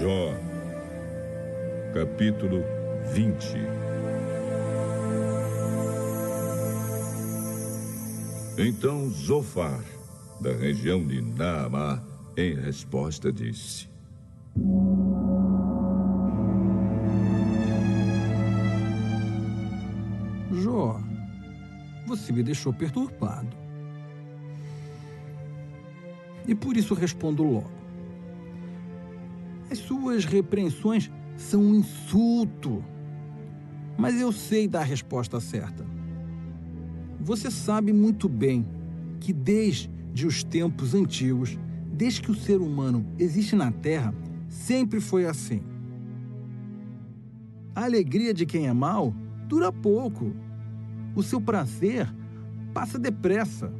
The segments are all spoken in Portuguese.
Jó, capítulo 20. Então Zofar, da região de Naamá, em resposta disse: Jó, você me deixou perturbado. E por isso respondo logo. As suas repreensões são um insulto, mas eu sei dar a resposta certa. Você sabe muito bem que desde os tempos antigos, desde que o ser humano existe na Terra, sempre foi assim. A alegria de quem é mau dura pouco. O seu prazer passa depressa.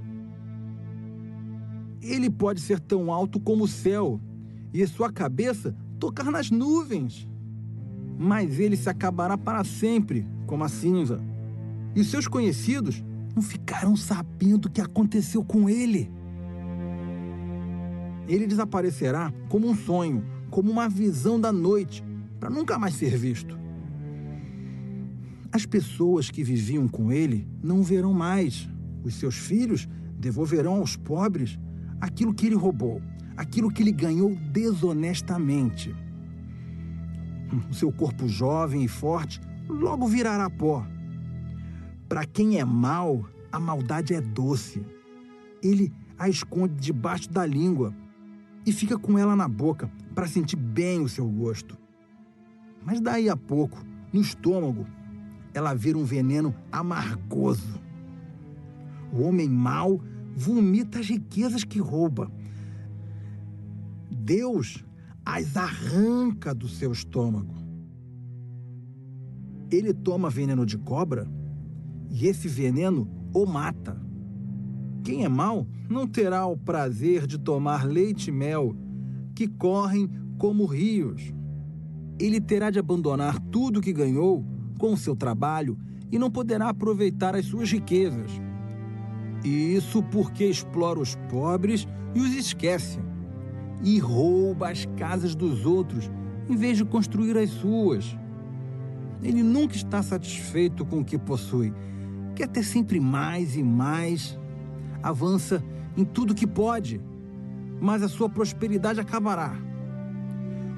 Ele pode ser tão alto como o céu e a sua cabeça tocar nas nuvens. Mas ele se acabará para sempre, como a cinza. E os seus conhecidos não ficarão sabendo o que aconteceu com ele. Ele desaparecerá como um sonho, como uma visão da noite, para nunca mais ser visto. As pessoas que viviam com ele não o verão mais. Os seus filhos devolverão aos pobres aquilo que ele roubou, aquilo que ele ganhou desonestamente. O seu corpo jovem e forte logo virará pó. Para quem é mau, a maldade é doce. Ele a esconde debaixo da língua e fica com ela na boca para sentir bem o seu gosto. Mas daí a pouco, no estômago, ela vira um veneno amargoso. O homem mau vomita as riquezas que rouba. Deus as arranca do seu estômago. Ele toma veneno de cobra e esse veneno o mata. Quem é mau não terá o prazer de tomar leite e mel, que correm como rios. Ele terá de abandonar tudo o que ganhou com o seu trabalho e não poderá aproveitar as suas riquezas. E isso porque explora os pobres e os esquece. E rouba as casas dos outros em vez de construir as suas. Ele nunca está satisfeito com o que possui. Quer ter sempre mais e mais. Avança em tudo que pode, mas a sua prosperidade acabará.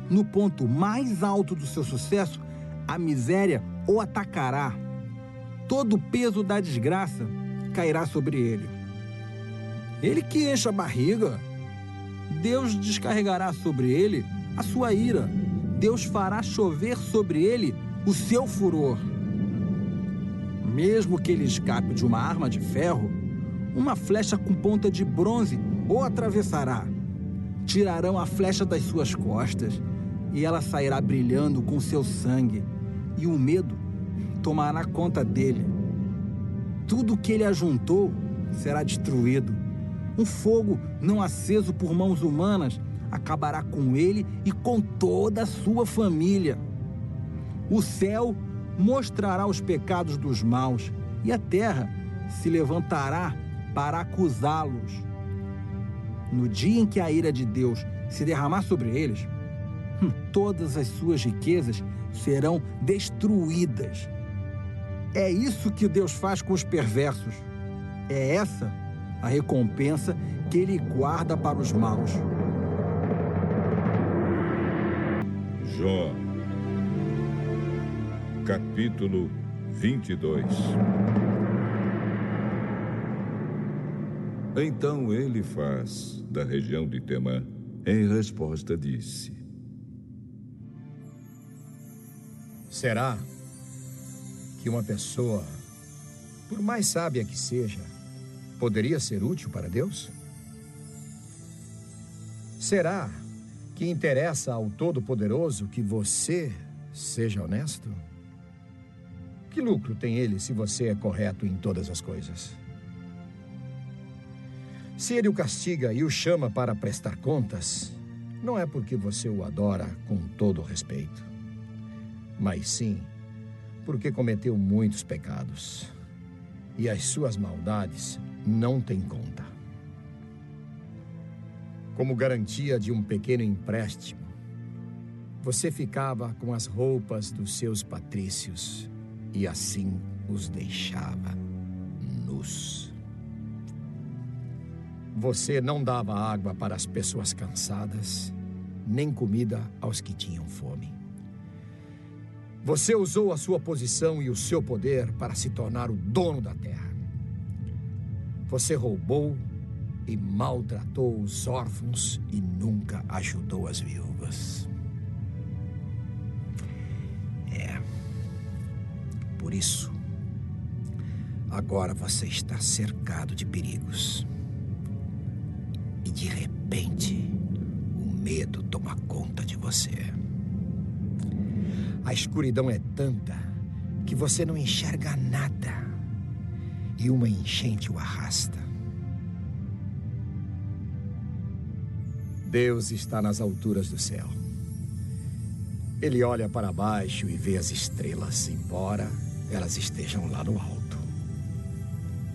No ponto mais alto do seu sucesso, a miséria o atacará. Todo o peso da desgraça cairá sobre ele. Ele que enche a barriga. Deus descarregará sobre ele a sua ira. Deus fará chover sobre ele o seu furor. Mesmo que ele escape de uma arma de ferro, uma flecha com ponta de bronze o atravessará. Tirarão a flecha das suas costas e ela sairá brilhando com seu sangue. E o medo tomará conta dele. Tudo que ele ajuntou será destruído. Um fogo não aceso por mãos humanas acabará com ele e com toda a sua família. O céu mostrará os pecados dos maus e a terra se levantará para acusá-los. No dia em que a ira de Deus se derramar sobre eles, todas as suas riquezas serão destruídas. É isso que Deus faz com os perversos. É essa a recompensa que Ele guarda para os maus. Jó, capítulo 22. Então Elifaz, da região de Temã, em resposta disse: Será que uma pessoa, por mais sábia que seja, poderia ser útil para Deus? Será que interessa ao Todo-Poderoso que você seja honesto? Que lucro tem ele se você é correto em todas as coisas? Se ele o castiga e o chama para prestar contas, não é porque você o adora com todo o respeito, mas sim porque cometeu muitos pecados e as suas maldades não têm conta. Como garantia de um pequeno empréstimo, você ficava com as roupas dos seus patrícios e assim os deixava nus. Você não dava água para as pessoas cansadas, nem comida aos que tinham fome. Você usou a sua posição e o seu poder para se tornar o dono da terra. Você roubou e maltratou os órfãos e nunca ajudou as viúvas. Por isso, agora você está cercado de perigos. E de repente, o medo toma conta de você. A escuridão é tanta que você não enxerga nada. E uma enchente o arrasta. Deus está nas alturas do céu. Ele olha para baixo e vê as estrelas, embora elas estejam lá no alto.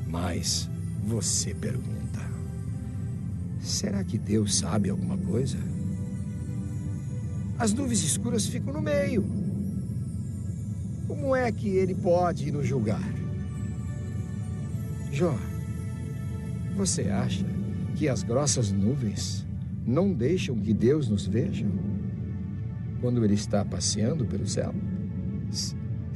Mas você pergunta: será que Deus sabe alguma coisa? As nuvens escuras ficam no meio. Como é que ele pode nos julgar? Jó, você acha que as grossas nuvens não deixam que Deus nos veja quando ele está passeando pelo céu?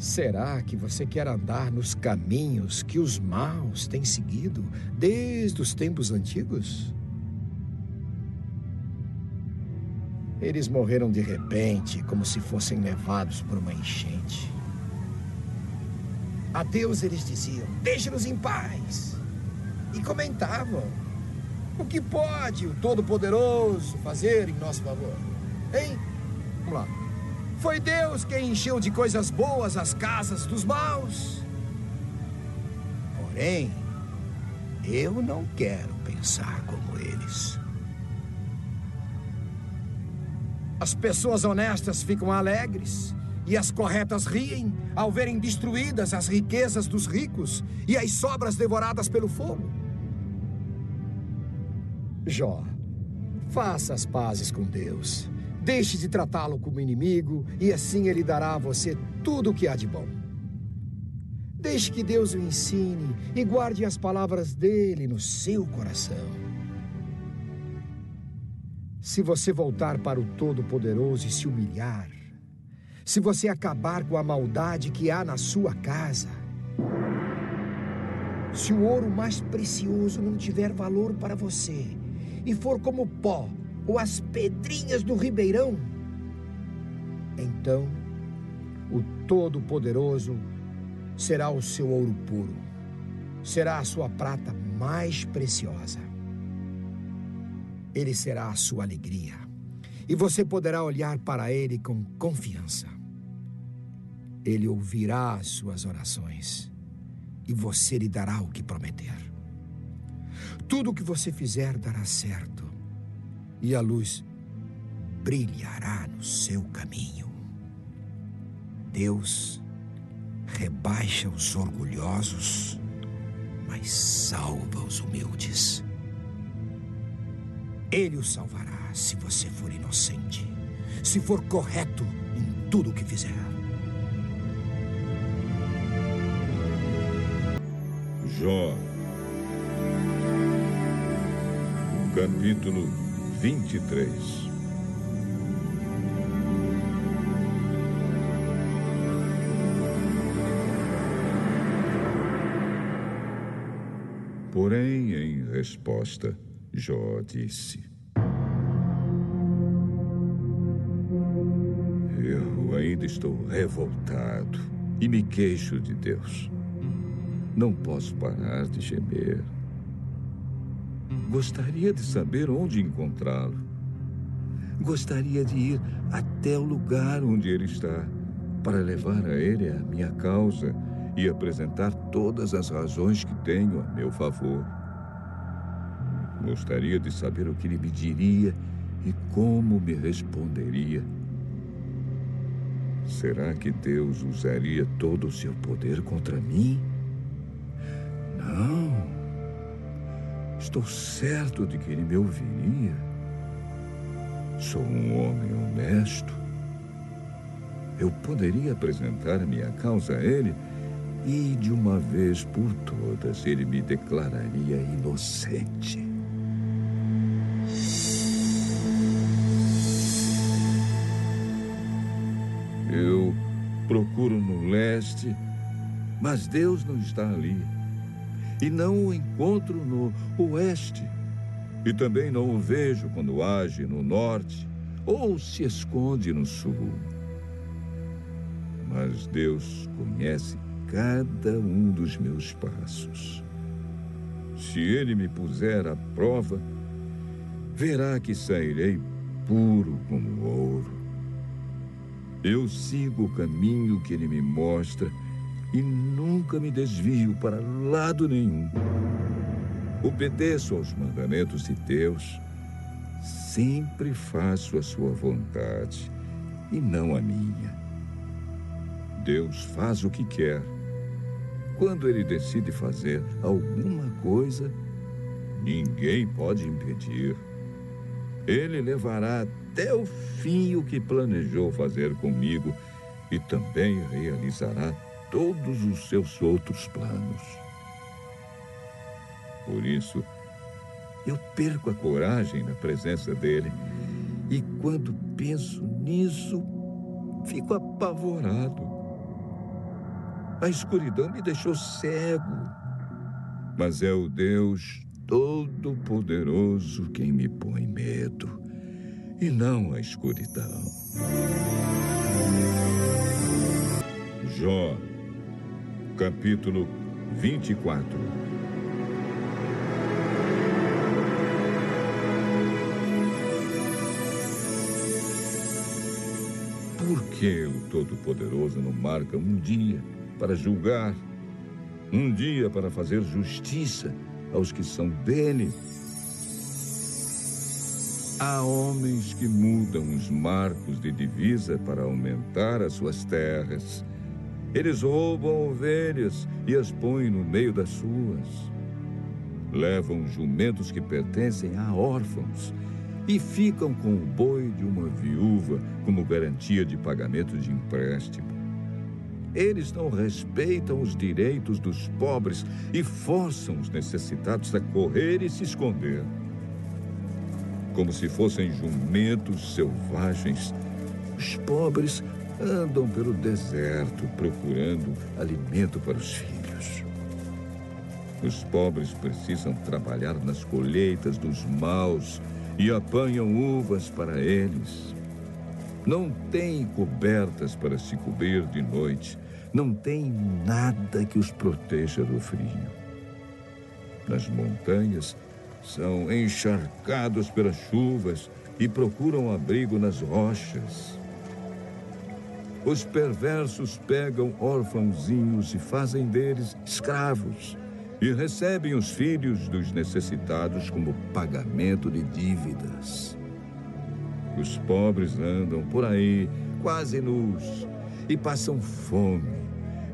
Será que você quer andar nos caminhos que os maus têm seguido desde os tempos antigos? Eles morreram de repente, como se fossem levados por uma enchente. A Deus eles diziam: deixe-nos em paz. E comentavam: o que pode o Todo-Poderoso fazer em nosso favor? Hein? Vamos lá. Foi Deus quem encheu de coisas boas as casas dos maus. Porém, eu não quero pensar como eles. As pessoas honestas ficam alegres e as corretas riem ao verem destruídas as riquezas dos ricos e as sobras devoradas pelo fogo. Jó, faça as pazes com Deus. Deixe de tratá-lo como inimigo e assim ele dará a você tudo o que há de bom. Deixe que Deus o ensine e guarde as palavras dele no seu coração. Se você voltar para o Todo-Poderoso e se humilhar, se você acabar com a maldade que há na sua casa, se o ouro mais precioso não tiver valor para você e for como pó ou as pedrinhas do ribeirão, então o Todo-Poderoso será o seu ouro puro, será a sua prata mais preciosa. Ele será a sua alegria, e você poderá olhar para ele com confiança. Ele ouvirá as suas orações, e você lhe dará o que prometer. Tudo o que você fizer dará certo, e a luz brilhará no seu caminho. Deus rebaixa os orgulhosos, mas salva os humildes. Ele o salvará se você for inocente, se for correto em tudo o que fizer. Jó, capítulo 23. Porém, em resposta, Jó disse: eu ainda estou revoltado e me queixo de Deus. Não posso parar de gemer. Gostaria de saber onde encontrá-lo. Gostaria de ir até o lugar onde ele está, para levar a ele a minha causa e apresentar todas as razões que tenho a meu favor. Gostaria de saber o que ele me diria e como me responderia. Será que Deus usaria todo o seu poder contra mim? Não. Estou certo de que ele me ouviria. Sou um homem honesto eu poderia apresentar a minha causa a ele e, de uma vez por todas, ele me declararia inocente. Eu procuro no leste, mas Deus não está ali. E não o encontro no oeste. E também não o vejo quando age no norte ou se esconde no sul. Mas Deus conhece cada um dos meus passos. Se ele me puser à prova, verá que sairei puro como ouro. Eu sigo o caminho que ele me mostra e nunca me desvio para lado nenhum. Obedeço aos mandamentos de Deus. Sempre faço a sua vontade e não a minha. Deus faz o que quer. Quando ele decide fazer alguma coisa, ninguém pode impedir. Ele levará até o fim o que planejou fazer comigo e também realizará todos os seus outros planos. Por isso, eu perco a coragem na presença dele e quando penso nisso, fico apavorado. A escuridão me deixou cego, mas é o Deus Todo-Poderoso quem me põe medo, e não a escuridão. Jó, capítulo 24. Por que o Todo-Poderoso não marca um dia para julgar, um dia para fazer justiça aos que são dele? Há homens que mudam os marcos de divisa para aumentar as suas terras. Eles roubam ovelhas e as põem no meio das suas. Levam jumentos que pertencem a órfãos e ficam com o boi de uma viúva como garantia de pagamento de empréstimo. Eles não respeitam os direitos dos pobres e forçam os necessitados a correr e se esconder. Como se fossem jumentos selvagens, os pobres andam pelo deserto procurando alimento para os filhos. Os pobres precisam trabalhar nas colheitas dos maus e apanham uvas para eles. Não têm cobertas para se cobrir de noite. Não têm nada que os proteja do frio. Nas montanhas, são encharcados pelas chuvas e procuram abrigo nas rochas. Os perversos pegam órfãozinhos e fazem deles escravos e recebem os filhos dos necessitados como pagamento de dívidas. Os pobres andam por aí, quase nus, e passam fome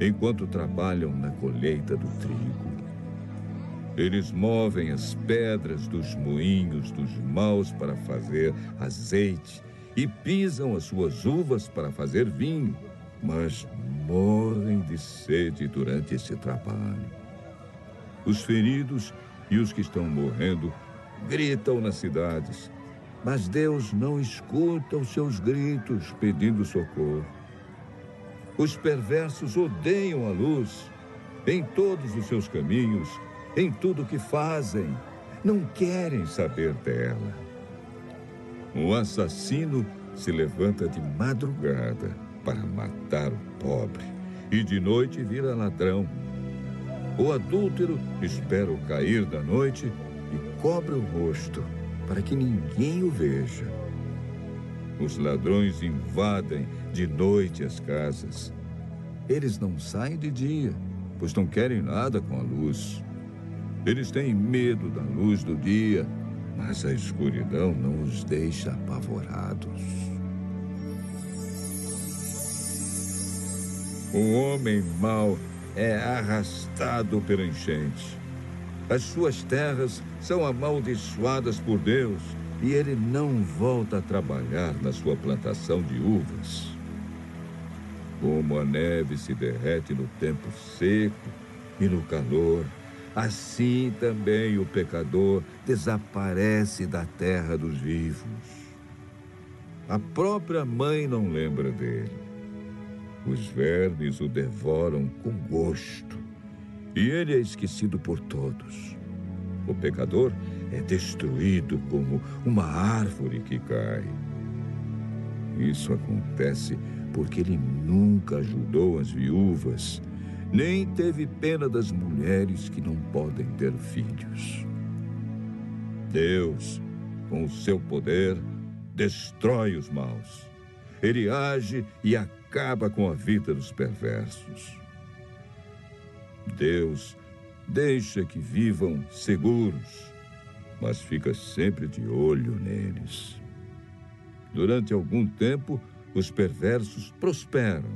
enquanto trabalham na colheita do trigo. Eles movem as pedras dos moinhos dos maus para fazer azeite e pisam as suas uvas para fazer vinho, mas morrem de sede durante esse trabalho. Os feridos e os que estão morrendo gritam nas cidades, mas Deus não escuta os seus gritos pedindo socorro. Os perversos odeiam a luz em todos os seus caminhos, em tudo que fazem, não querem saber dela. O assassino se levanta de madrugada para matar o pobre e de noite vira ladrão. O adúltero espera o cair da noite e cobre o rosto para que ninguém o veja. Os ladrões invadem de noite as casas. Eles não saem de dia, pois não querem nada com a luz. Eles têm medo da luz do dia, mas a escuridão não os deixa apavorados. O homem mau é arrastado pela enchente. As suas terras são amaldiçoadas por Deus e ele não volta a trabalhar na sua plantação de uvas. Como a neve se derrete no tempo seco e no calor, assim também o pecador desaparece da terra dos vivos. A própria mãe não lembra dele. Os vermes o devoram com gosto, e ele é esquecido por todos. O pecador é destruído como uma árvore que cai. Isso acontece porque ele nunca ajudou as viúvas, nem teve pena das mulheres que não podem ter filhos. Deus, com o seu poder, destrói os maus. Ele age e acaba com a vida dos perversos. Deus deixa que vivam seguros, mas fica sempre de olho neles. Durante algum tempo, os perversos prosperam,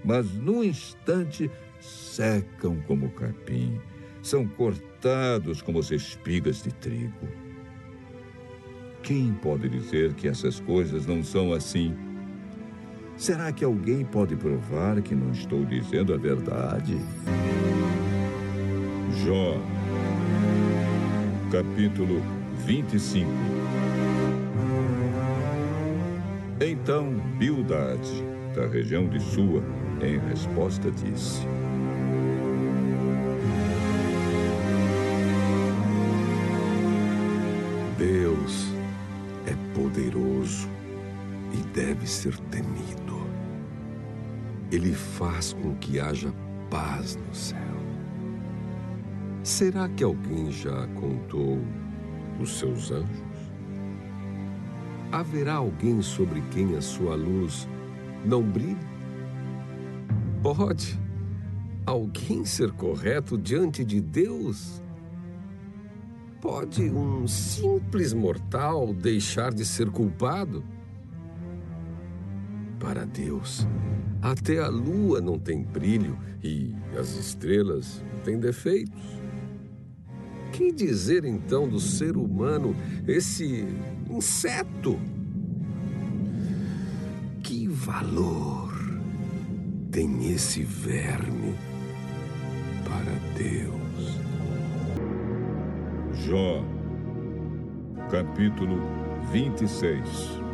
mas num instante secam como capim, são cortados como as espigas de trigo. Quem pode dizer que essas coisas não são assim? Será que alguém pode provar que não estou dizendo a verdade? Jó, capítulo 25. Então Bildade, da região de Sua, em resposta disse: Deus é poderoso e deve ser temido. Ele faz com que haja paz no céu. Será que alguém já contou os seus anjos? Haverá alguém sobre quem a sua luz não brilhe? Pode alguém ser correto diante de Deus? Pode um simples mortal deixar de ser culpado? Para Deus, até a lua não tem brilho e as estrelas têm defeitos. Que dizer então do ser humano, esse inseto? Que valor tem esse verme para Deus? Jó, capítulo 26.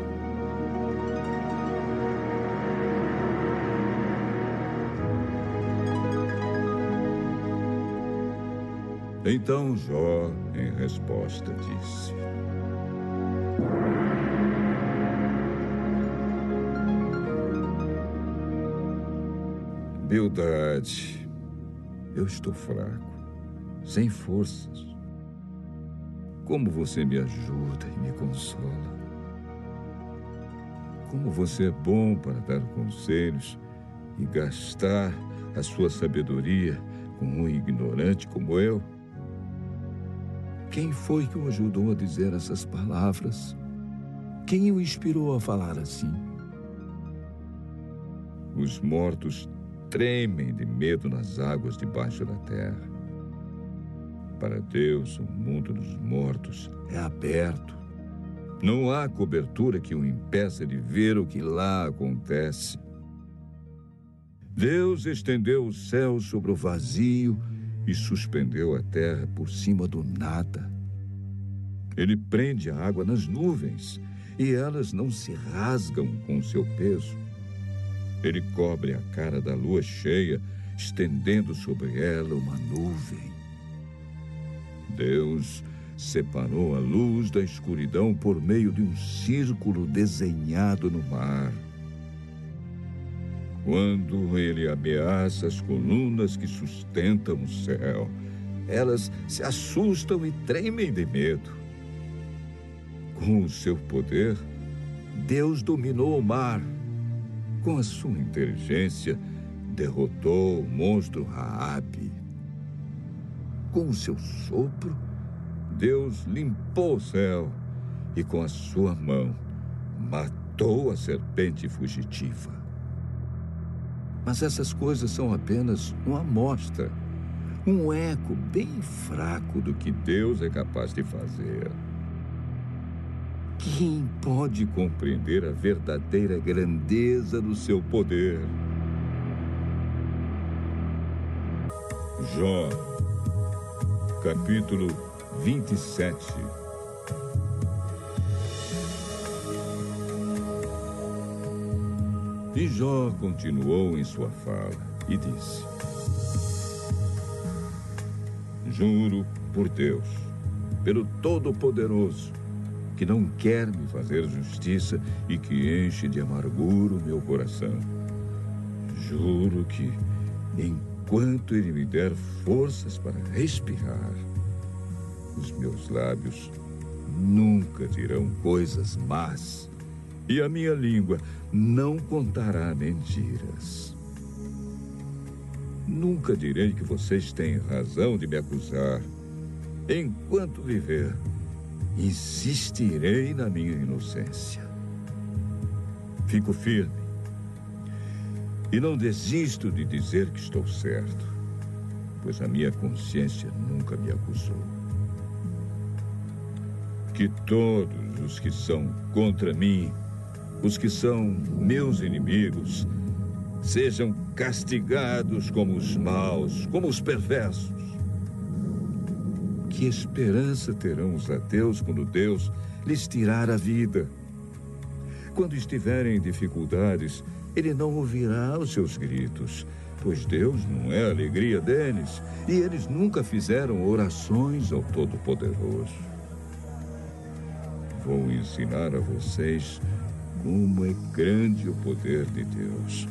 Então Jó, em resposta, disse: Bildade, eu estou fraco, sem forças. Como você me ajuda e me consola. Como você é bom para dar conselhos e gastar a sua sabedoria com um ignorante como eu. Quem foi que o ajudou a dizer essas palavras? Quem o inspirou a falar assim? Os mortos tremem de medo nas águas debaixo da terra. Para Deus, o mundo dos mortos é aberto. Não há cobertura que o impeça de ver o que lá acontece. Deus estendeu o céu sobre o vazio e suspendeu a terra por cima do nada. Ele prende a água nas nuvens e elas não se rasgam com seu peso. Ele cobre a cara da lua cheia, estendendo sobre ela uma nuvem. Deus separou a luz da escuridão por meio de um círculo desenhado no mar. Quando ele ameaça as colunas que sustentam o céu, elas se assustam e tremem de medo. Com o seu poder, Deus dominou o mar. Com a sua inteligência, derrotou o monstro Raabe. Com o seu sopro, Deus limpou o céu e com a sua mão matou a serpente fugitiva. Mas essas coisas são apenas uma amostra, um eco bem fraco do que Deus é capaz de fazer. Quem pode compreender a verdadeira grandeza do seu poder? Jó, capítulo 27. E Jó continuou em sua fala e disse: Juro por Deus, pelo Todo-Poderoso, que não quer me fazer justiça e que enche de amargura o meu coração. Juro que, enquanto Ele me der forças para respirar, os meus lábios nunca dirão coisas más e a minha língua não contará mentiras. Nunca direi que vocês têm razão de me acusar. Enquanto viver, insistirei na minha inocência. Fico firme e não desisto de dizer que estou certo, pois a minha consciência nunca me acusou. Que todos os que são contra mim, os que são meus inimigos, sejam castigados como os maus, como os perversos. Que esperança terão os ateus quando Deus lhes tirar a vida? Quando estiverem em dificuldades, Ele não ouvirá os seus gritos, pois Deus não é a alegria deles, e eles nunca fizeram orações ao Todo-Poderoso. Vou ensinar a vocês como é grande o poder de Deus.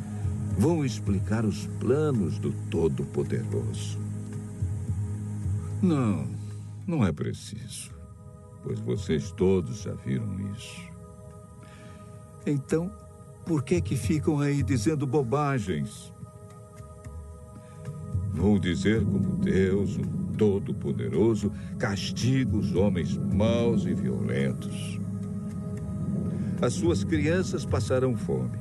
Vou explicar os planos do Todo-Poderoso. Não é preciso, pois vocês todos já viram isso. Então, por que ficam aí dizendo bobagens? Vou dizer como Deus, o Todo-Poderoso, castiga os homens maus e violentos. As suas crianças passarão fome,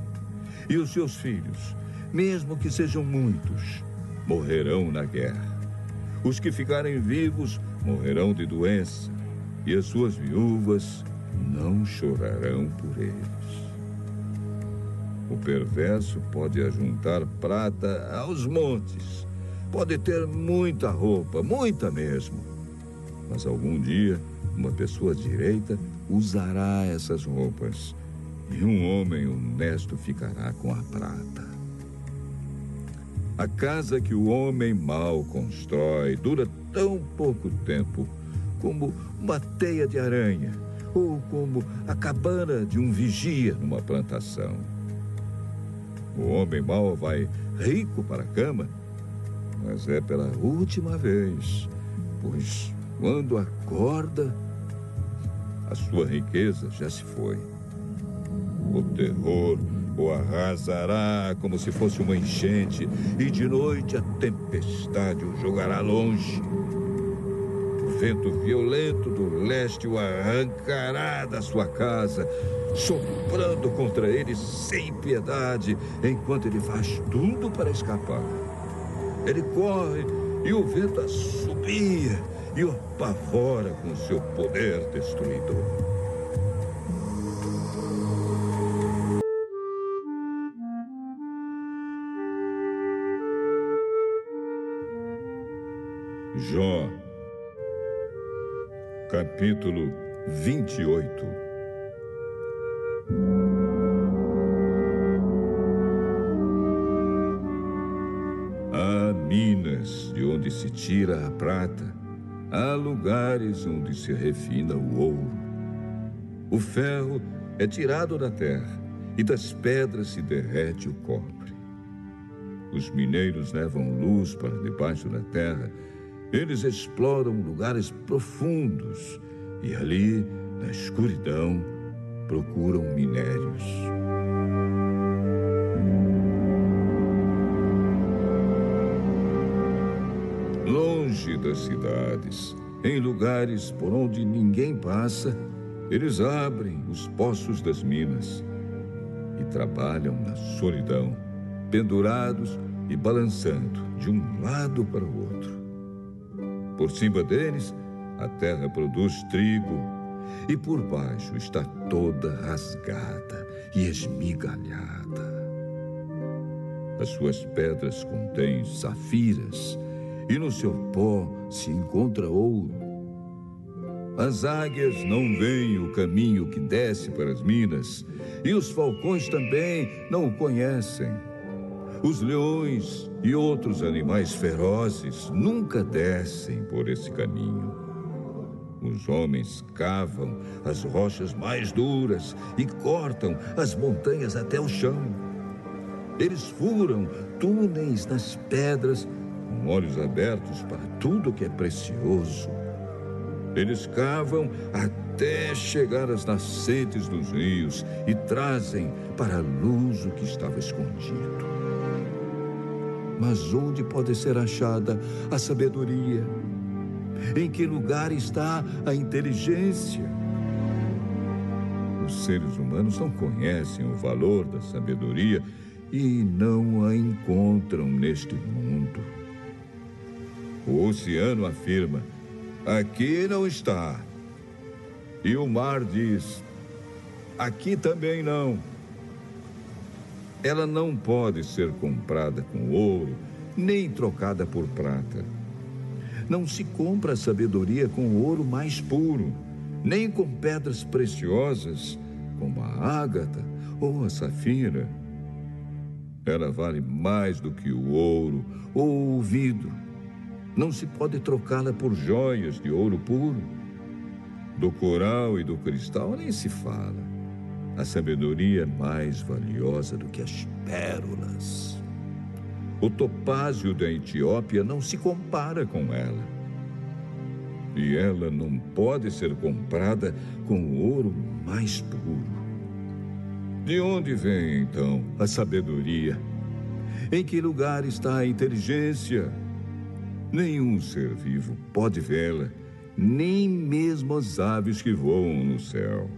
e os seus filhos, mesmo que sejam muitos, morrerão na guerra. Os que ficarem vivos morrerão de doença, e as suas viúvas não chorarão por eles. O perverso pode ajuntar prata aos montes, pode ter muita roupa, muita mesmo, mas algum dia uma pessoa direita usará essas roupas, e um homem honesto ficará com a prata. A casa que o homem mau constrói dura tão pouco tempo como uma teia de aranha ou como a cabana de um vigia numa plantação. O homem mau vai rico para a cama, mas é pela última vez, pois quando acorda, a sua riqueza já se foi. O terror o arrasará como se fosse uma enchente, e de noite a tempestade o jogará longe. O vento violento do leste o arrancará da sua casa, soprando contra ele sem piedade, enquanto ele faz tudo para escapar. Ele corre e o vento assobia e o apavora com seu poder destruidor. Jó, capítulo 28. Há minas de onde se tira a prata, há lugares onde se refina o ouro. O ferro é tirado da terra e das pedras se derrete o cobre. Os mineiros levam luz para debaixo da terra. Eles exploram lugares profundos e ali, na escuridão, procuram minérios. Longe das cidades, em lugares por onde ninguém passa, eles abrem os poços das minas e trabalham na solidão, pendurados e balançando de um lado para o outro. Por cima deles, a terra produz trigo, e por baixo está toda rasgada e esmigalhada. As suas pedras contêm safiras, e no seu pó se encontra ouro. As águias não veem o caminho que desce para as minas, e os falcões também não o conhecem. Os leões e outros animais ferozes nunca descem por esse caminho. Os homens cavam as rochas mais duras e cortam as montanhas até o chão. Eles furam túneis nas pedras, com olhos abertos para tudo que é precioso. Eles cavam até chegar às nascentes dos rios e trazem para a luz o que estava escondido. Mas onde pode ser achada a sabedoria? Em que lugar está a inteligência? Os seres humanos não conhecem o valor da sabedoria e não a encontram neste mundo. O oceano afirma: aqui não está. E o mar diz: aqui também não. Ela não pode ser comprada com ouro, nem trocada por prata. Não se compra a sabedoria com o ouro mais puro, nem com pedras preciosas, como a ágata ou a safira. Ela vale mais do que o ouro ou o vidro. Não se pode trocá-la por joias de ouro puro. Do coral e do cristal nem se fala. A sabedoria é mais valiosa do que as pérolas. O topázio da Etiópia não se compara com ela. E ela não pode ser comprada com o ouro mais puro. De onde vem, então, a sabedoria? Em que lugar está a inteligência? Nenhum ser vivo pode vê-la, nem mesmo as aves que voam no céu.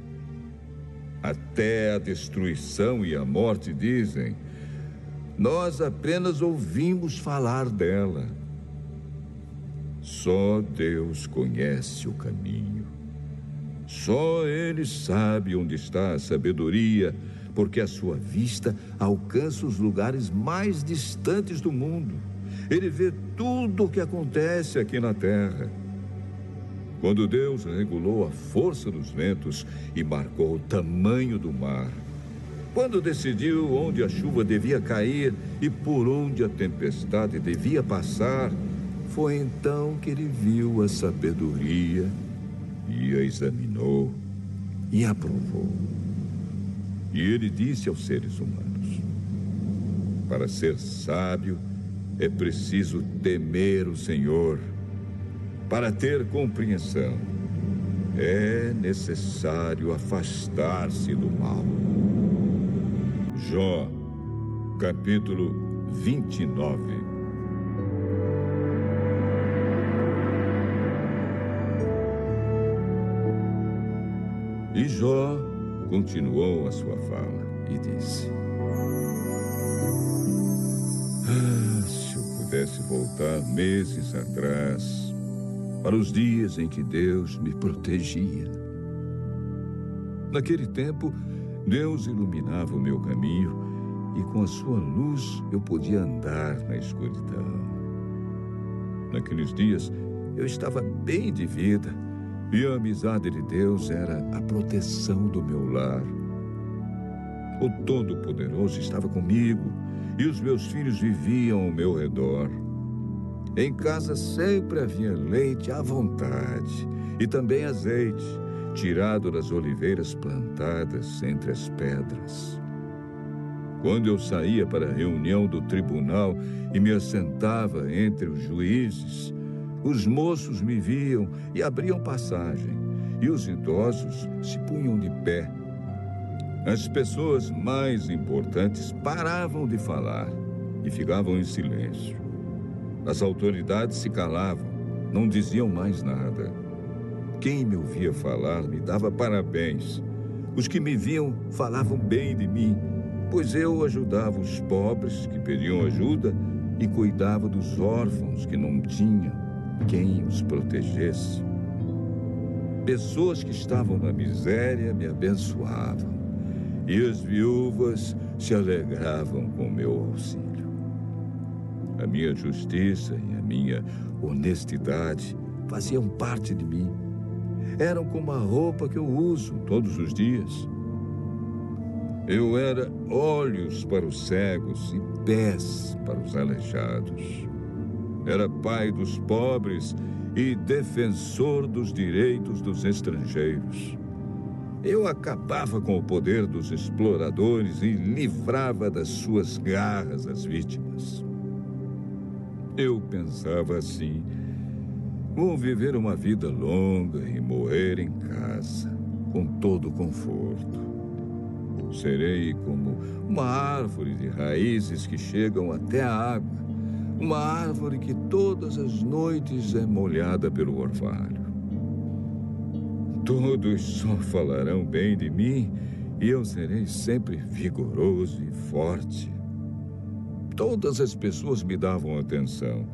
Até a destruição e a morte dizem: nós apenas ouvimos falar dela. Só Deus conhece o caminho. Só Ele sabe onde está a sabedoria, porque a sua vista alcança os lugares mais distantes do mundo. Ele vê tudo o que acontece aqui na terra. Quando Deus regulou a força dos ventos e marcou o tamanho do mar, quando decidiu onde a chuva devia cair e por onde a tempestade devia passar, foi então que ele viu a sabedoria e a examinou e aprovou. E ele disse aos seres humanos: para ser sábio é preciso temer o Senhor. Para ter compreensão, é necessário afastar-se do mal. Jó, capítulo 29. E Jó continuou a sua fala e disse: se eu pudesse voltar meses atrás, para os dias em que Deus me protegia. Naquele tempo, Deus iluminava o meu caminho e com a sua luz eu podia andar na escuridão. Naqueles dias, eu estava bem de vida e a amizade de Deus era a proteção do meu lar. O Todo-Poderoso estava comigo e os meus filhos viviam ao meu redor. Em casa sempre havia leite à vontade e também azeite, tirado das oliveiras plantadas entre as pedras. Quando eu saía para a reunião do tribunal e me assentava entre os juízes, os moços me viam e abriam passagem, e os idosos se punham de pé. As pessoas mais importantes paravam de falar e ficavam em silêncio. As autoridades se calavam, não diziam mais nada. Quem me ouvia falar me dava parabéns. Os que me viam falavam bem de mim, pois eu ajudava os pobres que pediam ajuda e cuidava dos órfãos que não tinham quem os protegesse. Pessoas que estavam na miséria me abençoavam, e as viúvas se alegravam com meu auxílio. A minha justiça e a minha honestidade faziam parte de mim. Eram como a roupa que eu uso todos os dias. Eu era olhos para os cegos e pés para os aleijados. Era pai dos pobres e defensor dos direitos dos estrangeiros. Eu acabava com o poder dos exploradores e livrava das suas garras as vítimas. Eu pensava assim: vou viver uma vida longa e morrer em casa, com todo o conforto. Serei como uma árvore de raízes que chegam até a água, uma árvore que todas as noites é molhada pelo orvalho. Todos só falarão bem de mim e eu serei sempre vigoroso e forte. Todas as pessoas me davam atenção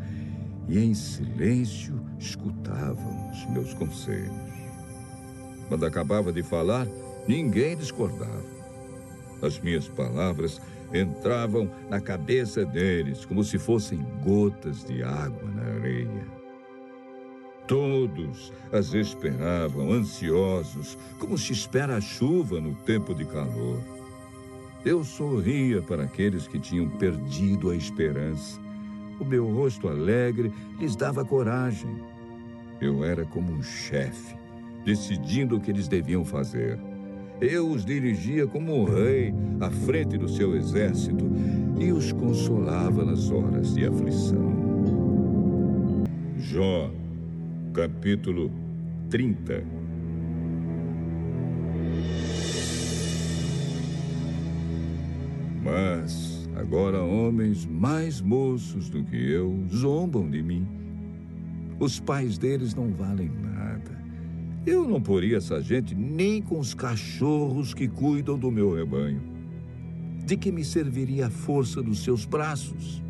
e em silêncio escutavam os meus conselhos. Quando acabava de falar, ninguém discordava. As minhas palavras entravam na cabeça deles como se fossem gotas de água na areia. Todos as esperavam, ansiosos, como se espera a chuva no tempo de calor. Eu sorria para aqueles que tinham perdido a esperança. O meu rosto alegre lhes dava coragem. Eu era como um chefe, decidindo o que eles deviam fazer. Eu os dirigia como um rei à frente do seu exército e os consolava nas horas de aflição. Jó, capítulo 30. Mas agora homens mais moços do que eu zombam de mim. Os pais deles não valem nada. Eu não poria essa gente nem com os cachorros que cuidam do meu rebanho. De que me serviria a força dos seus braços?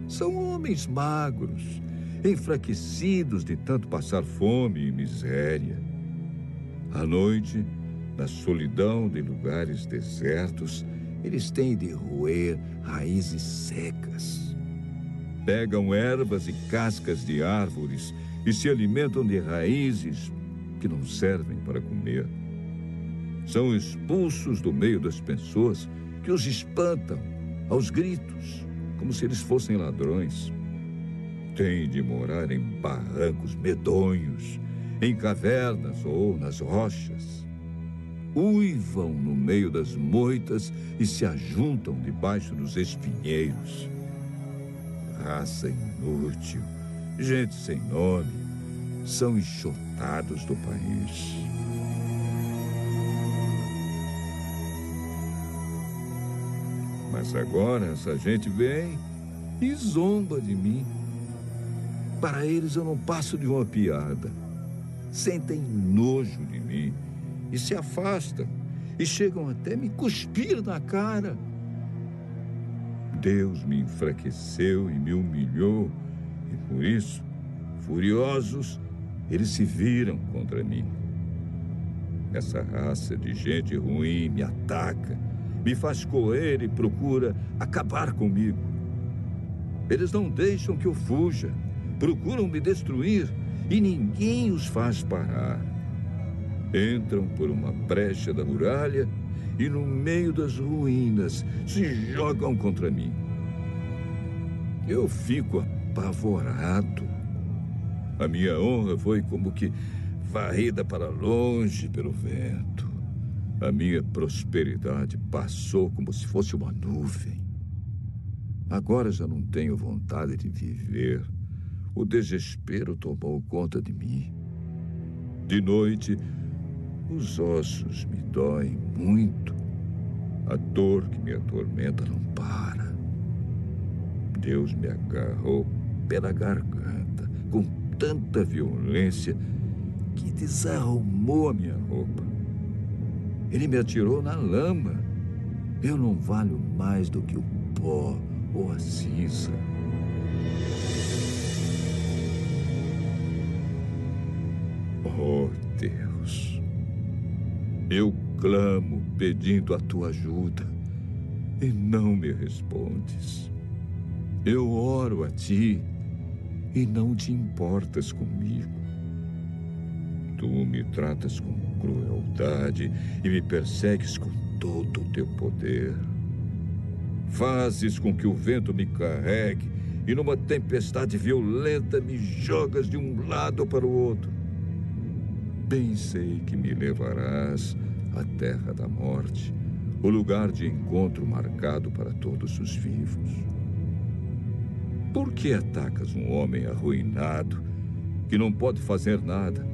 São homens magros, enfraquecidos de tanto passar fome e miséria. À noite, na solidão de lugares desertos, eles têm de roer raízes secas. Pegam ervas e cascas de árvores e se alimentam de raízes que não servem para comer. São expulsos do meio das pessoas que os espantam aos gritos, como se eles fossem ladrões. Têm de morar em barrancos medonhos, em cavernas ou nas rochas. Uivam no meio das moitas e se ajuntam debaixo dos espinheiros. Raça inútil, gente sem nome, são enxotados do país. Mas agora essa gente vem e zomba de mim. Para eles eu não passo de uma piada. Sentem nojo de mim e se afastam e chegam até me cuspir na cara. Deus me enfraqueceu e me humilhou e por isso, furiosos, eles se viram contra mim. Essa raça de gente ruim me ataca, me faz correr e procura acabar comigo. Eles não deixam que eu fuja, procuram me destruir e ninguém os faz parar. Entram por uma brecha da muralha e no meio das ruínas se jogam contra mim. Eu fico apavorado. A minha honra foi como que varrida para longe pelo vento. A minha prosperidade passou como se fosse uma nuvem. Agora já não tenho vontade de viver. O desespero tomou conta de mim. De noite, os ossos me doem muito. A dor que me atormenta não para. Deus me agarrou pela garganta com tanta violência que desarrumou a minha roupa. Ele me atirou na lama. Eu não valho mais do que o pó ou a cinza. Oh, Deus, eu clamo pedindo a tua ajuda e não me respondes. Eu oro a ti e não te importas comigo. Tu me tratas com crueldade e me persegues com todo o teu poder. Fazes com que o vento me carregue e numa tempestade violenta me jogas de um lado para o outro. Bem sei que me levarás à terra da morte, o lugar de encontro marcado para todos os vivos. Por que atacas um homem arruinado que não pode fazer nada,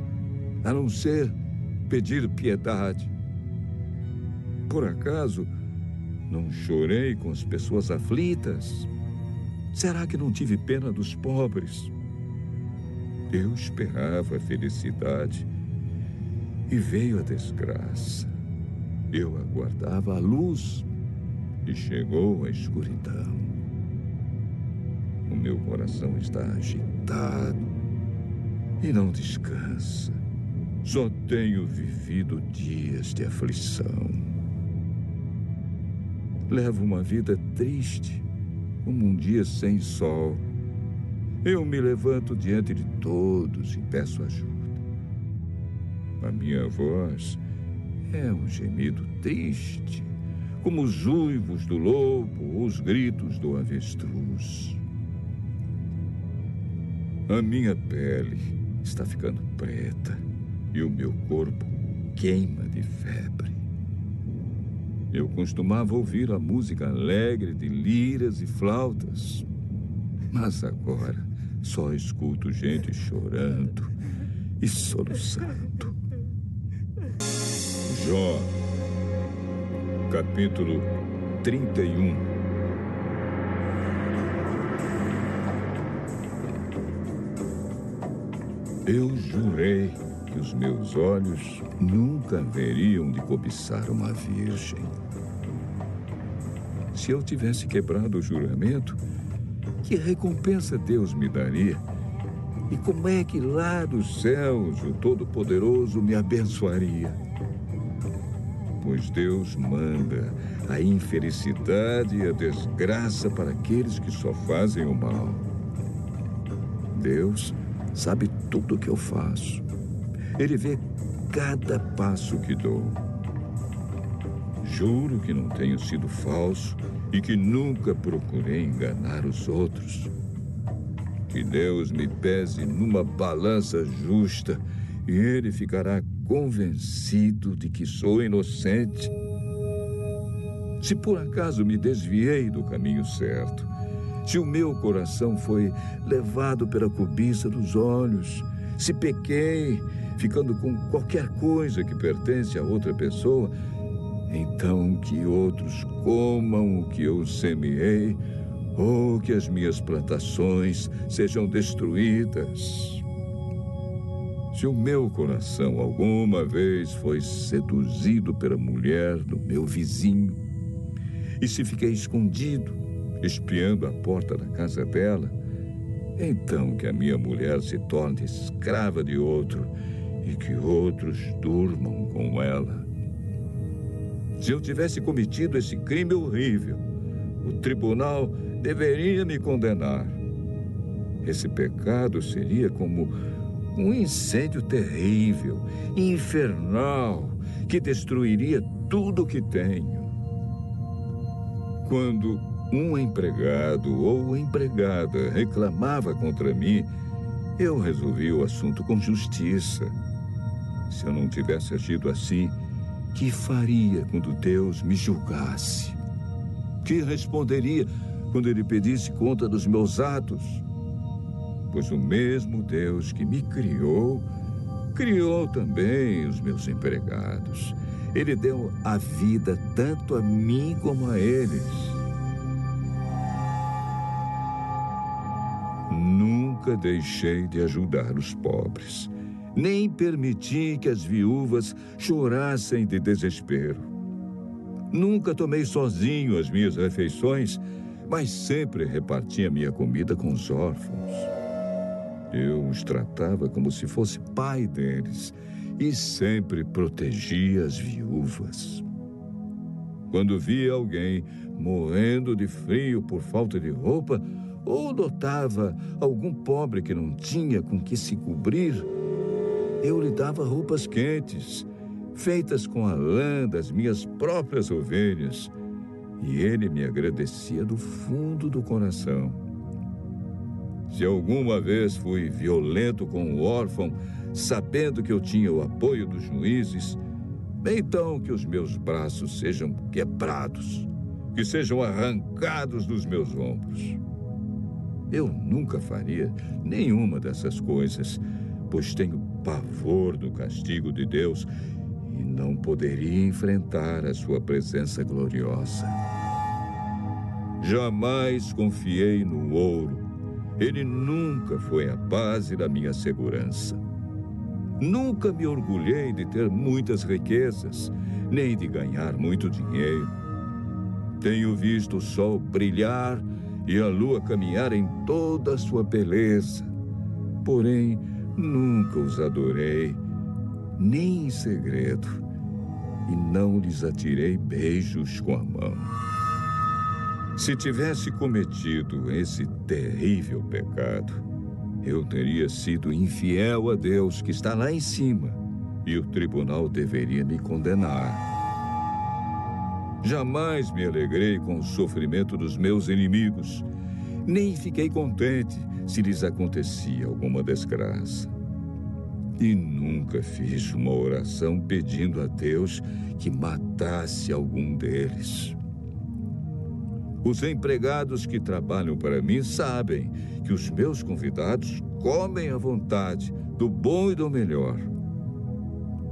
a não ser pedir piedade? Por acaso não chorei com as pessoas aflitas? Será que não tive pena dos pobres? Eu esperava a felicidade e veio a desgraça. Eu aguardava a luz e chegou a escuridão. O meu coração está agitado e não descansa. Só tenho vivido dias de aflição. Levo uma vida triste, como um dia sem sol. Eu me levanto diante de todos e peço ajuda. A minha voz é um gemido triste, como os uivos do lobo ou os gritos do avestruz. A minha pele está ficando preta e o meu corpo queima de febre. Eu costumava ouvir a música alegre de liras e flautas, mas agora só escuto gente chorando e soluçando. Jó, capítulo 31. Eu jurei que os meus olhos nunca haveriam de cobiçar uma virgem. Se eu tivesse quebrado o juramento, que recompensa Deus me daria? E como é que lá dos céus o Todo-Poderoso me abençoaria? Pois Deus manda a infelicidade e a desgraça para aqueles que só fazem o mal. Deus sabe tudo o que eu faço. Ele vê cada passo que dou. Juro que não tenho sido falso e que nunca procurei enganar os outros. Que Deus me pese numa balança justa e Ele ficará convencido de que sou inocente. Se por acaso me desviei do caminho certo, se o meu coração foi levado pela cobiça dos olhos, se pequei, ficando com qualquer coisa que pertence a outra pessoa, então que outros comam o que eu semeei, ou que as minhas plantações sejam destruídas. Se o meu coração alguma vez foi seduzido pela mulher do meu vizinho, e se fiquei escondido, espiando a porta da casa dela, então que a minha mulher se torne escrava de outro e que outros durmam com ela. Se eu tivesse cometido esse crime horrível, o tribunal deveria me condenar. Esse pecado seria como um incêndio terrível, infernal, que destruiria tudo o que tenho. Quando um empregado ou empregada reclamava contra mim, eu resolvi o assunto com justiça. Se eu não tivesse agido assim, que faria quando Deus me julgasse? Que responderia quando Ele pedisse conta dos meus atos? Pois o mesmo Deus que me criou, criou também os meus empregados. Ele deu a vida tanto a mim como a eles. Nunca deixei de ajudar os pobres, nem permiti que as viúvas chorassem de desespero. Nunca tomei sozinho as minhas refeições, mas sempre reparti a minha comida com os órfãos. Eu os tratava como se fosse pai deles e sempre protegia as viúvas. Quando via alguém morrendo de frio por falta de roupa, ou notava algum pobre que não tinha com que se cobrir, eu lhe dava roupas quentes, feitas com a lã das minhas próprias ovelhas, e ele me agradecia do fundo do coração. Se alguma vez fui violento com o órfão, sabendo que eu tinha o apoio dos juízes, então que os meus braços sejam quebrados, que sejam arrancados dos meus ombros. Eu nunca faria nenhuma dessas coisas, pois tenho pavor do castigo de Deus e não poderia enfrentar a sua presença gloriosa. Jamais confiei no ouro. Ele nunca foi a base da minha segurança. Nunca me orgulhei de ter muitas riquezas, nem de ganhar muito dinheiro. Tenho visto o sol brilhar e a lua caminhar em toda a sua beleza. Porém, nunca os adorei, nem em segredo, e não lhes atirei beijos com a mão. Se tivesse cometido esse terrível pecado, eu teria sido infiel a Deus que está lá em cima, e o tribunal deveria me condenar. Jamais me alegrei com o sofrimento dos meus inimigos, nem fiquei contente se lhes acontecia alguma desgraça. E nunca fiz uma oração pedindo a Deus que matasse algum deles. Os empregados que trabalham para mim sabem que os meus convidados comem à vontade, do bom e do melhor.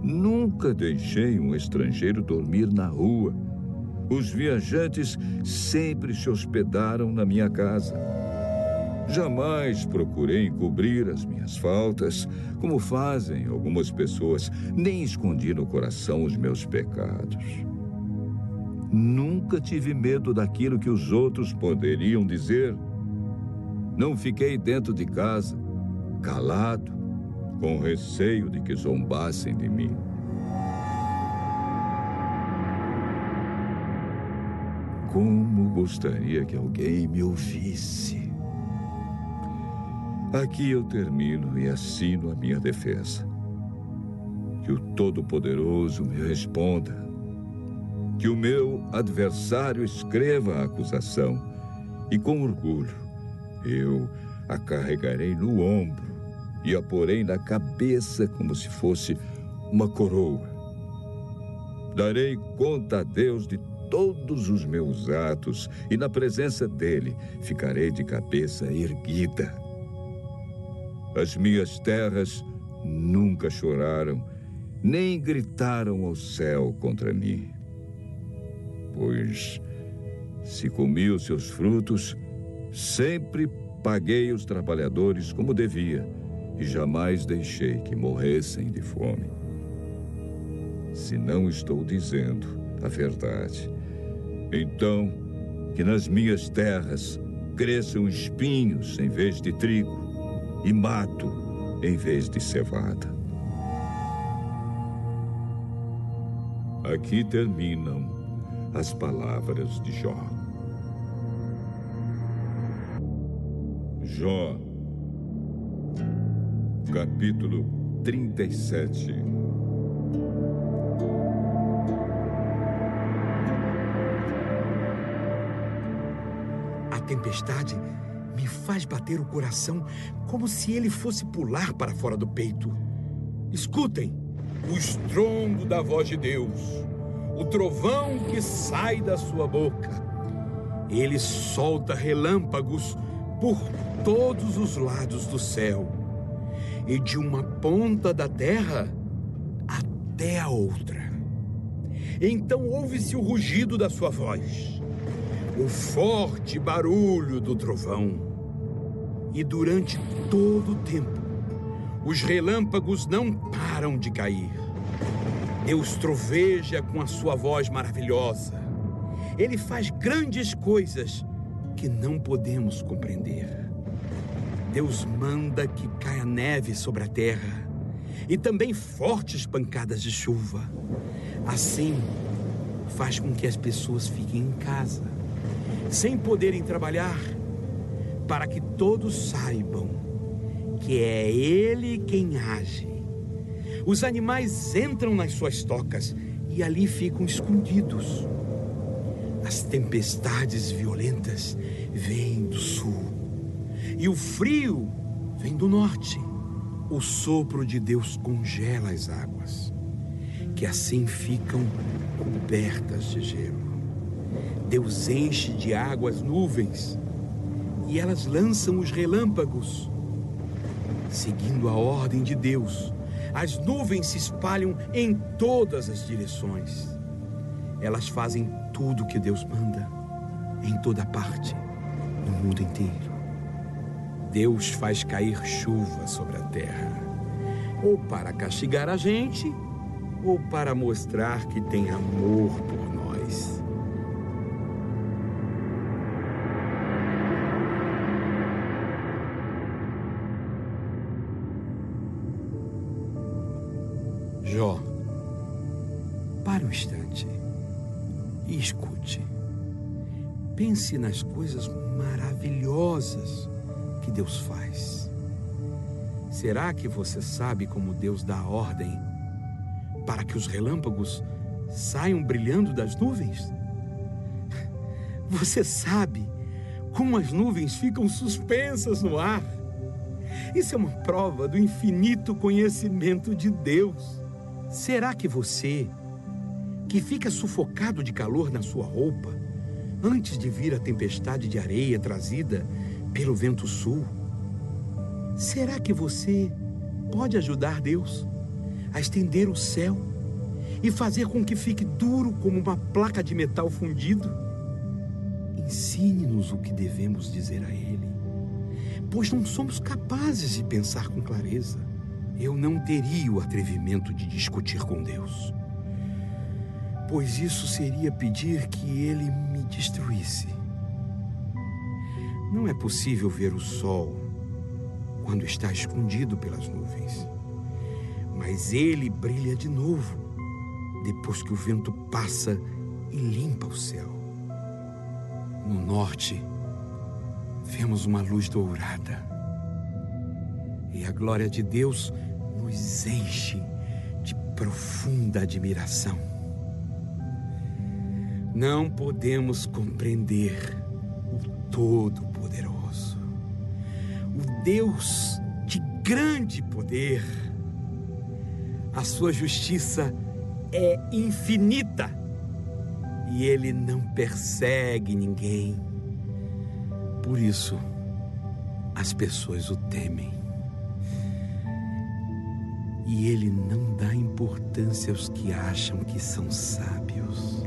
Nunca deixei um estrangeiro dormir na rua. Os viajantes sempre se hospedaram na minha casa. Jamais procurei encobrir as minhas faltas, como fazem algumas pessoas, nem escondi no coração os meus pecados. Nunca tive medo daquilo que os outros poderiam dizer. Não fiquei dentro de casa, calado, com receio de que zombassem de mim. Como gostaria que alguém me ouvisse. Aqui eu termino e assino a minha defesa. Que o Todo-Poderoso me responda. Que o meu adversário escreva a acusação e, com orgulho, eu a carregarei no ombro e a porei na cabeça como se fosse uma coroa. Darei conta a Deus de todos os meus atos e, na presença dele, ficarei de cabeça erguida. As minhas terras nunca choraram, nem gritaram ao céu contra mim. Pois, se comi os seus frutos, sempre paguei os trabalhadores como devia e jamais deixei que morressem de fome. Se não estou dizendo a verdade, então que nas minhas terras cresçam espinhos em vez de trigo e mato em vez de cevada. Aqui terminam as palavras de Jó. Jó, capítulo 37. A tempestade me faz bater o coração como se ele fosse pular para fora do peito. Escutem o estrondo da voz de Deus, o trovão que sai da sua boca. Ele solta relâmpagos por todos os lados do céu, e de uma ponta da terra até a outra. Então ouve-se o rugido da sua voz, o forte barulho do trovão. E durante todo o tempo, os relâmpagos não param de cair. Deus troveja com a sua voz maravilhosa. Ele faz grandes coisas que não podemos compreender. Deus manda que caia neve sobre a terra e também fortes pancadas de chuva. Assim, faz com que as pessoas fiquem em casa, sem poderem trabalhar. para que todos saibam que é Ele quem age. Os animais entram nas suas tocas e ali ficam escondidos. As tempestades violentas vêm do sul e o frio vem do norte. O sopro de Deus congela as águas, que assim ficam cobertas de gelo. Deus enche de água as nuvens e elas lançam os relâmpagos. Seguindo a ordem de Deus, as nuvens se espalham em todas as direções. Elas fazem tudo o que Deus manda, em toda parte, no mundo inteiro. Deus faz cair chuva sobre a terra, ou para castigar a gente, ou para mostrar que tem amor por nós. Jó, para um instante e escute. Pense nas coisas maravilhosas que Deus faz. Será que você sabe como Deus dá ordem para que os relâmpagos saiam brilhando das nuvens? Você sabe como as nuvens ficam suspensas no ar? Isso é uma prova do infinito conhecimento de Deus. Será que você, que fica sufocado de calor na sua roupa, antes de vir a tempestade de areia trazida pelo vento sul, será que você pode ajudar Deus a estender o céu e fazer com que fique duro como uma placa de metal fundido? Ensine-nos o que devemos dizer a Ele, pois não somos capazes de pensar com clareza. Eu não teria o atrevimento de discutir com Deus, pois isso seria pedir que Ele me destruísse. Não é possível ver o sol quando está escondido pelas nuvens, mas ele brilha de novo depois que o vento passa e limpa o céu. No norte, vemos uma luz dourada e a glória de Deus nos enche de profunda admiração. Não podemos compreender o Todo-Poderoso, o Deus de grande poder. A sua justiça é infinita e Ele não persegue ninguém. Por isso, as pessoas o temem. E Ele não dá importância aos que acham que são sábios.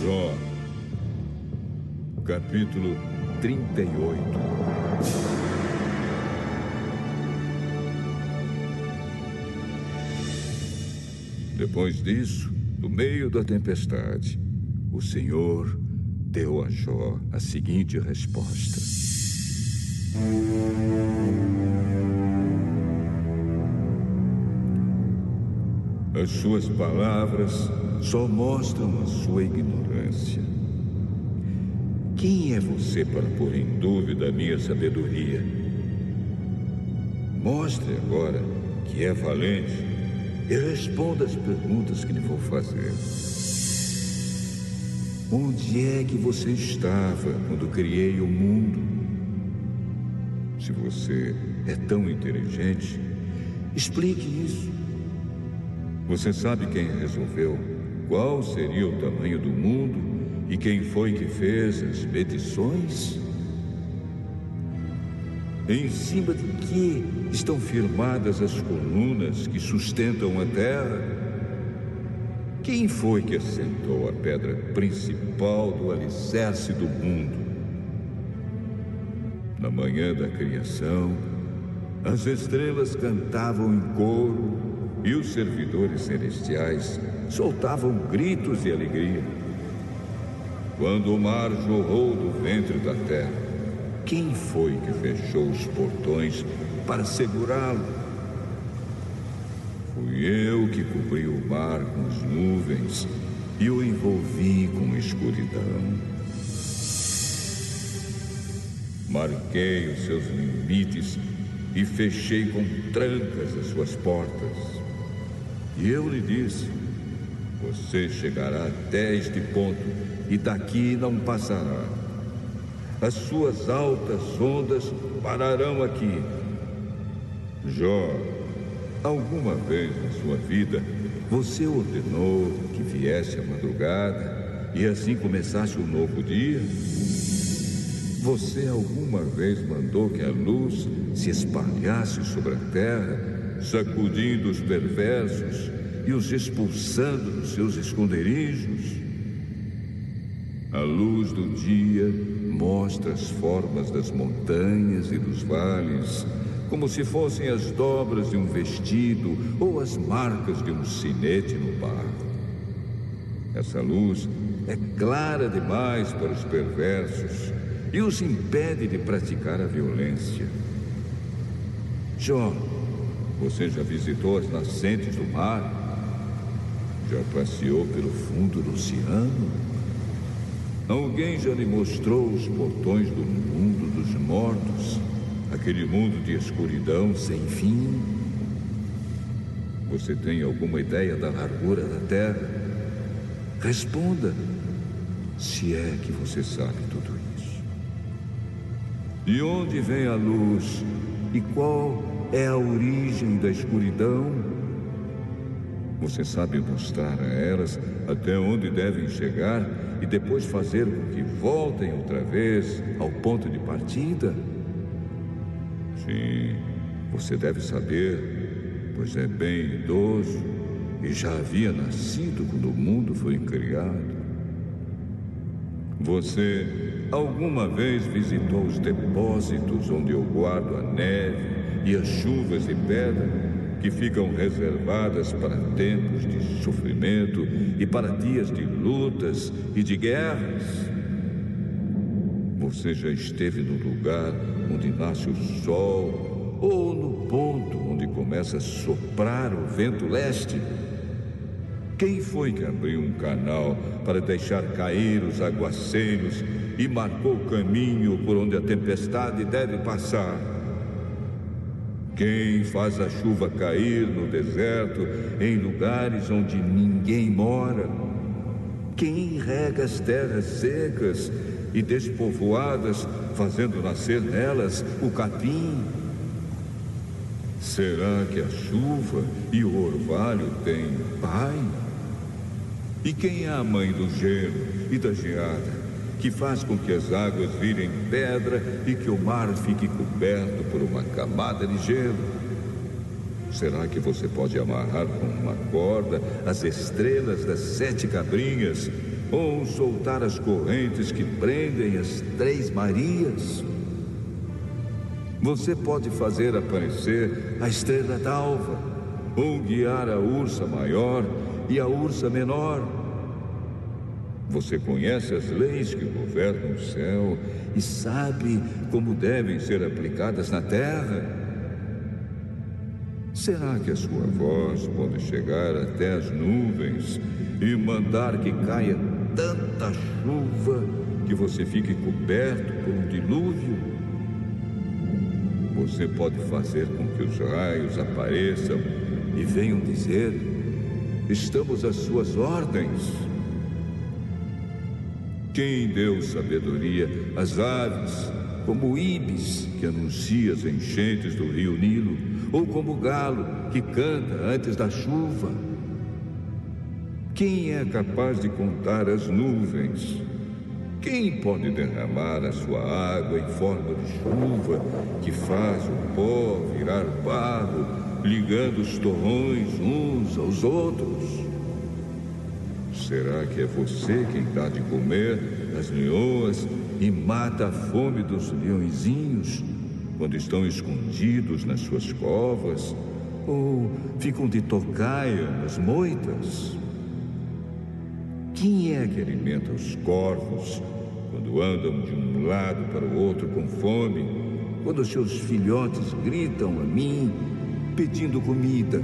Jó, capítulo 38. Depois disso, no meio da tempestade, o Senhor deu a Jó a seguinte resposta: as suas palavras só mostram a sua ignorância. Quem é você para pôr em dúvida a minha sabedoria? Mostre agora que é valente e responda as perguntas que lhe vou fazer. Onde é que você estava quando criei o mundo? Se você é tão inteligente, explique isso. Você sabe quem resolveu qual seria o tamanho do mundo e quem foi que fez as medições? Em cima de que estão firmadas as colunas que sustentam a terra? Quem foi que assentou a pedra principal do alicerce do mundo? Na manhã da criação, as estrelas cantavam em coro e os servidores celestiais soltavam gritos de alegria. Quando o mar jorrou do ventre da terra, quem foi que fechou os portões para segurá-lo? Fui eu que cobri o mar com as nuvens e o envolvi com escuridão. Marquei os seus limites e fechei com trancas as suas portas. E eu lhe disse: você chegará até este ponto e daqui não passará. As suas altas ondas pararão aqui. Jó, alguma vez na sua vida, você ordenou que viesse a madrugada e assim começasse um novo dia? Você alguma vez mandou que a luz se espalhasse sobre a terra, sacudindo os perversos e os expulsando dos seus esconderijos? A luz do dia mostra as formas das montanhas e dos vales, como se fossem as dobras de um vestido ou as marcas de um sinete no barro. Essa luz é clara demais para os perversos e os impede de praticar a violência. Jó, você já visitou as nascentes do mar? Já passeou pelo fundo do oceano? Alguém já lhe mostrou os portões do mundo dos mortos? Aquele mundo de escuridão sem fim? Você tem alguma ideia da largura da Terra? Responda, se é que você sabe tudo isso. De onde vem a luz e qual é a origem da escuridão? Você sabe mostrar a elas até onde devem chegar e depois fazer com que voltem outra vez ao ponto de partida? Sim, você deve saber, pois é bem idoso e já havia nascido quando o mundo foi criado. Você alguma vez visitou os depósitos onde eu guardo a neve e as chuvas de pedra que ficam reservadas para tempos de sofrimento e para dias de lutas e de guerras? Você já esteve no lugar onde nasce o sol ou no ponto onde começa a soprar o vento leste? Quem foi que abriu um canal para deixar cair os aguaceiros e marcou o caminho por onde a tempestade deve passar? Quem faz a chuva cair no deserto, em lugares onde ninguém mora? Quem rega as terras secas e despovoadas, fazendo nascer nelas o capim? Será que a chuva e o orvalho têm pai? E quem é a mãe do gelo e da geada, que faz com que as águas virem pedra e que o mar fique coberto por uma camada de gelo? Será que você pode amarrar com uma corda as estrelas das 7 cabrinhas ou soltar as correntes que prendem as 3 Marias? Você pode fazer aparecer a estrela d'alva ou guiar a ursa maior e a ursa menor. Você conhece as leis que governam o céu e sabe como devem ser aplicadas na terra? Será que a sua voz pode chegar até as nuvens e mandar que caia tanta chuva que você fique coberto por um dilúvio? Você pode fazer com que os raios apareçam e venham dizer: estamos às suas ordens. Quem deu sabedoria às aves, como o íbis, que anuncia as enchentes do rio Nilo, ou como o galo, que canta antes da chuva? Quem é capaz de contar as nuvens? Quem pode derramar a sua água em forma de chuva, que faz o pó virar barro, ligando os torrões uns aos outros? Será que é você quem dá de comer às leoas e mata a fome dos leõezinhos quando estão escondidos nas suas covas ou ficam de tocaia nas moitas? Quem é que alimenta os corvos quando andam de um lado para o outro com fome, quando seus filhotes gritam a mim pedindo comida?